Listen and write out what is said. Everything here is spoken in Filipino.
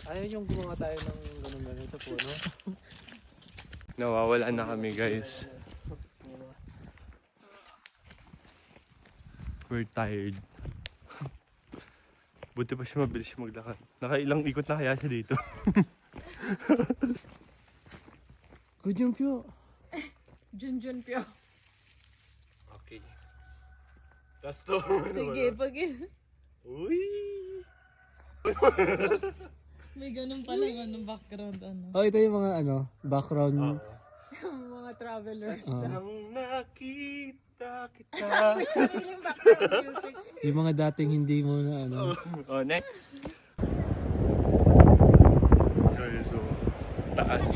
Ayaw yung gumawa tayo ng ganun-ganun sa puno. Nawawala na kami guys. We're tired. Buti pa siya mabilis siya maglakad. Nakailang ikot na kaya siya dito. Good yung Pio. Junjun Pio. Okay. That's the Sige, pag... Uy! May ganun pala ng background ano. Oh, ito yung mga background. Mga travelers. Nang nakita kita. Sariling background music. Yung mga dating hindi mo na Oh, next. Okay, so, taas.